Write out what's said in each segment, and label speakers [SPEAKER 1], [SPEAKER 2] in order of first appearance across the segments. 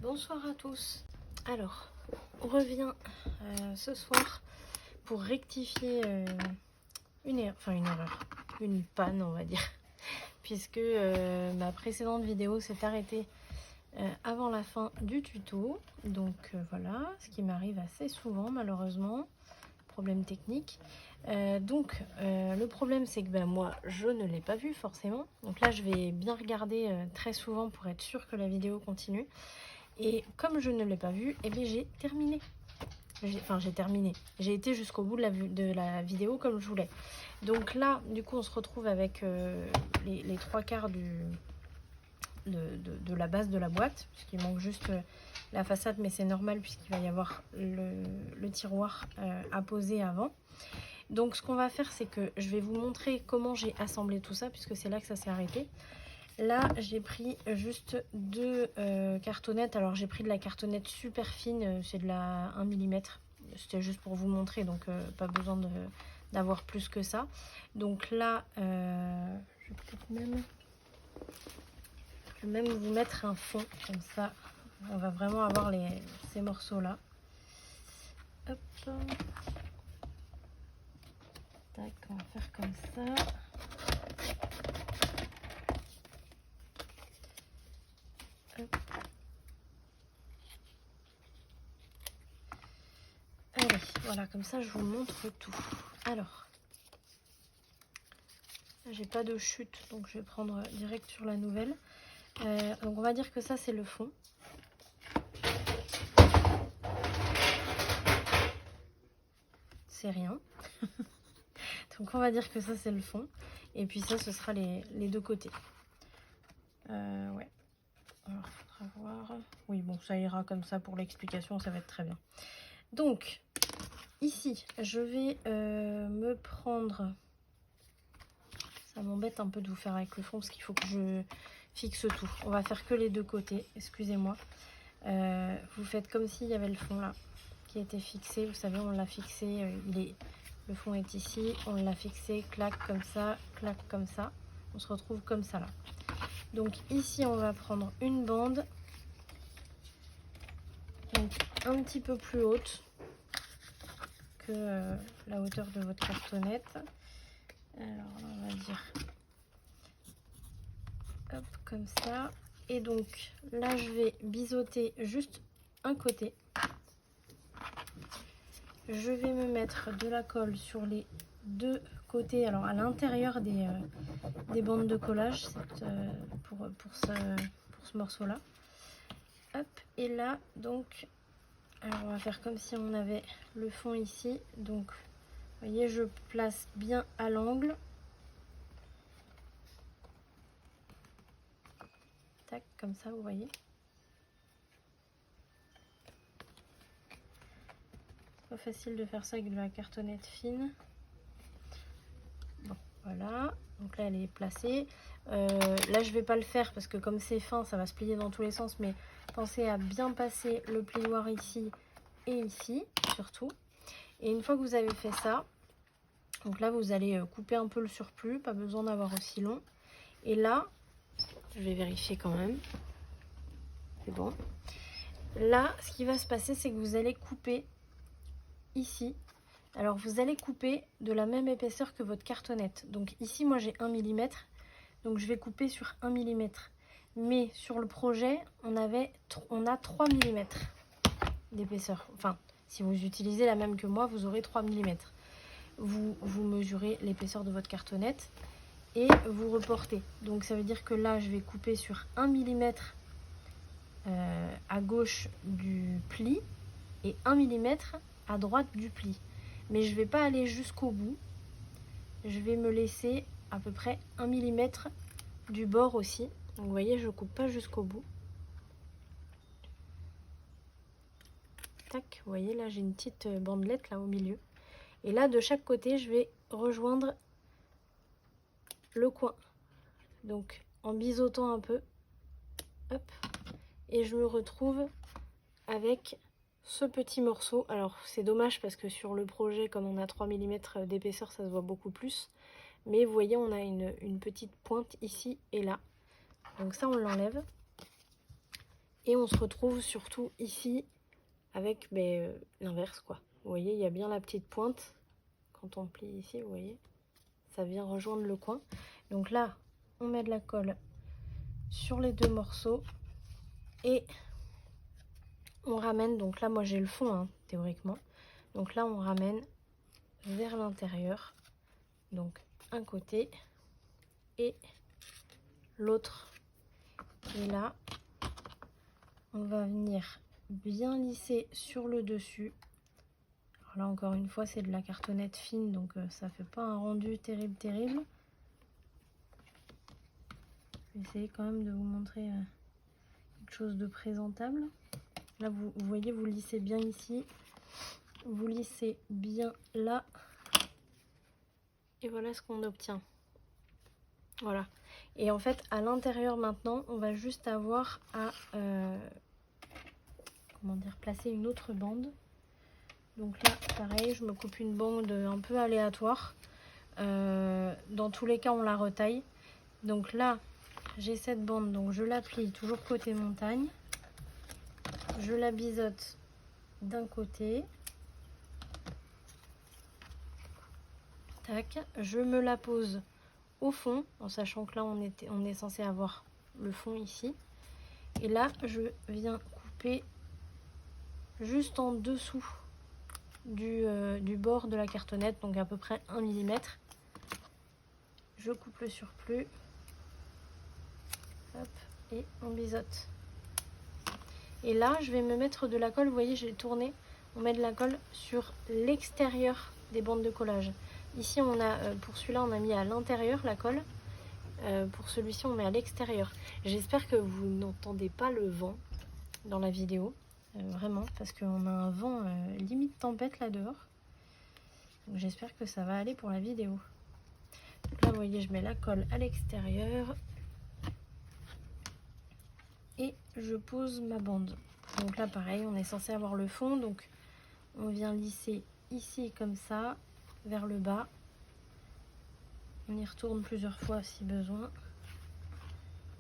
[SPEAKER 1] Bonsoir à tous. Alors, on revient ce soir pour rectifier une panne on va dire, puisque ma précédente vidéo s'est arrêtée avant la fin du tuto. Donc voilà, ce qui m'arrive assez souvent malheureusement, problème technique. Le problème c'est que moi je ne l'ai pas vu forcément. Donc là je vais bien regarder très souvent pour être sûr que la vidéo continue. Et comme je ne l'ai pas vu, eh bien j'ai terminé. J'ai terminé. J'ai été jusqu'au bout de la vidéo comme je voulais. Donc là, du coup, on se retrouve avec les trois quarts de la base de la boîte. Puisqu'il manque juste la façade, mais c'est normal puisqu'il va y avoir le tiroir à poser avant. Donc ce qu'on va faire, c'est que je vais vous montrer comment j'ai assemblé tout ça, puisque c'est là que ça s'est arrêté. Là, j'ai pris juste deux cartonnettes. Alors, j'ai pris de la cartonnette super fine, c'est de la 1 mm. C'était juste pour vous montrer, donc pas besoin d'avoir plus que ça. Donc là, je vais peut-être même vous mettre un fond, comme ça, on va vraiment avoir ces morceaux-là. Hop. Tac, on va faire comme ça. Hop. Allez, voilà, comme ça je vous montre tout. Alors, j'ai pas de chute, donc je vais prendre direct sur la nouvelle. Donc on va dire que ça c'est le fond. C'est rien. Donc on va dire que ça c'est le fond. Et puis ça ce sera les deux côtés. Ouais. Alors faudra voir. Oui bon ça ira comme ça pour l'explication, ça va être très bien. Donc ici je vais me prendre. Ça m'embête un peu de vous faire avec le fond parce qu'il faut que je fixe tout. On va faire que les deux côtés, excusez-moi. Vous faites comme s'il y avait le fond là qui était fixé. Vous savez, on l'a fixé, le fond est ici. On l'a fixé, clac comme ça, clac comme ça. On se retrouve comme ça là. Donc ici, on va prendre une bande. Donc un petit peu plus haute que la hauteur de votre cartonnette. Alors là, on va dire hop, comme ça. Et donc là, je vais biseauter juste un côté. Je vais me mettre de la colle sur les deux côtés, alors à l'intérieur des bandes de collage pour ce morceau là. Hop, et là donc, alors on va faire comme si on avait le fond ici. Donc vous voyez, je place bien à l'angle. Tac, comme ça, vous voyez. Pas facile de faire ça avec de la cartonnette fine. Bon, voilà, donc là elle est placée. Là je vais pas le faire parce que comme c'est fin ça va se plier dans tous les sens, mais pensez à bien passer le plioir ici et ici surtout. Et une fois que vous avez fait ça, donc là vous allez couper un peu le surplus, pas besoin d'avoir aussi long. Et là, je vais vérifier quand même, c'est bon. Là ce qui va se passer, c'est que vous allez couper ici. Alors vous allez couper de la même épaisseur que votre cartonnette. Donc ici moi j'ai 1 mm. Donc je vais couper sur 1 mm. Mais sur le projet, on a 3 mm d'épaisseur. Enfin, si vous utilisez la même que moi, vous aurez 3 mm. Vous mesurez l'épaisseur de votre cartonnette et vous reportez. Donc ça veut dire que là, je vais couper sur 1 mm à gauche du pli et 1 mm à droite du pli. Mais je ne vais pas aller jusqu'au bout. Je vais me laisser à peu près 1 mm du bord aussi. Donc vous voyez, je coupe pas jusqu'au bout. Tac, vous voyez là j'ai une petite bandelette là au milieu. Et là de chaque côté je vais rejoindre le coin. Donc en biseautant un peu. Hop. Et je me retrouve avec ce petit morceau. Alors c'est dommage parce que sur le projet, comme on a 3 mm d'épaisseur, ça se voit beaucoup plus. Mais vous voyez, on a une petite pointe ici et là. Donc ça on l'enlève. Et on se retrouve surtout ici avec l'inverse quoi. Vous voyez, il y a bien la petite pointe. Quand on plie ici, vous voyez, ça vient rejoindre le coin. Donc là, on met de la colle sur les deux morceaux et on ramène. Donc là, moi j'ai le fond hein, théoriquement. Donc là, on ramène vers l'intérieur. Donc un côté et l'autre. Et là, on va venir bien lisser sur le dessus. Alors là, encore une fois, c'est de la cartonnette fine, donc ça fait pas un rendu terrible. Je vais essayer quand même de vous montrer quelque chose de présentable. Là, vous voyez, vous lissez bien ici. Vous lissez bien là. Et voilà ce qu'on obtient. Voilà. Et en fait, à l'intérieur maintenant, on va juste avoir à placer une autre bande. Donc là, pareil, je me coupe une bande un peu aléatoire. Dans tous les cas, on la retaille. Donc là, j'ai cette bande, donc je la plie toujours côté montagne. Je la biseaute d'un côté. Tac, je me la pose au fond, en sachant que là, on est censé avoir le fond ici. Et là, je viens couper juste en dessous du bord de la cartonnette, donc à peu près 1 mm. Je coupe le surplus. Hop, et on biseaute. Et là, je vais me mettre de la colle. Vous voyez, j'ai tourné. On met de la colle sur l'extérieur des bandes de collage. Ici, on a pour celui-là, on a mis à l'intérieur la colle. Pour celui-ci, on met à l'extérieur. J'espère que vous n'entendez pas le vent dans la vidéo. Vraiment, parce qu'on a un vent limite tempête là dehors. Donc j'espère que ça va aller pour la vidéo. Donc là, vous voyez, je mets la colle à l'extérieur. Et je pose ma bande. Donc là pareil, on est censé avoir le fond, donc on vient lisser ici comme ça vers le bas. On y retourne plusieurs fois si besoin.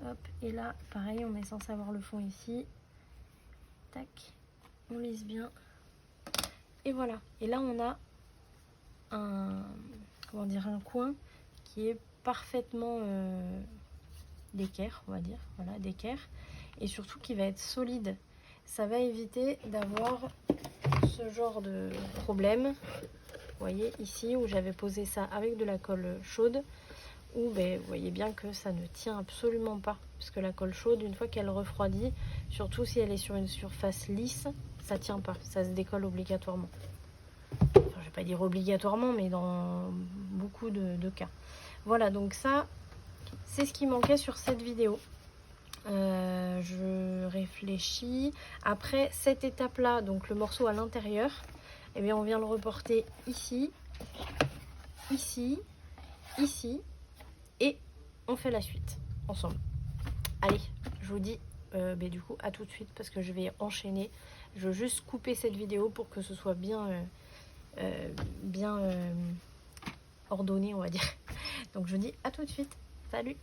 [SPEAKER 1] Hop, et là pareil, on est censé avoir le fond ici. Tac, on lisse bien. Et voilà. Et là on a un coin qui est parfaitement d'équerre, on va dire. Voilà, d'équerre. Et surtout qui va être solide. Ça va éviter d'avoir ce genre de problème. Vous voyez ici où j'avais posé ça avec de la colle chaude, où vous voyez bien que ça ne tient absolument pas. Parce que la colle chaude, une fois qu'elle refroidit, surtout si elle est sur une surface lisse, ça tient pas, ça se décolle obligatoirement. Enfin, je vais pas dire obligatoirement, mais dans beaucoup de cas. Voilà, donc ça, c'est ce qui manquait sur cette vidéo. Je réfléchis. Après cette étape là, donc le morceau à l'intérieur, eh bien on vient le reporter ici, ici, ici, et on fait la suite ensemble. Allez, je vous dis du coup à tout de suite parce que je vais enchaîner. Je veux juste couper cette vidéo pour que ce soit bien ordonné, on va dire. Donc je vous dis à tout de suite. Salut!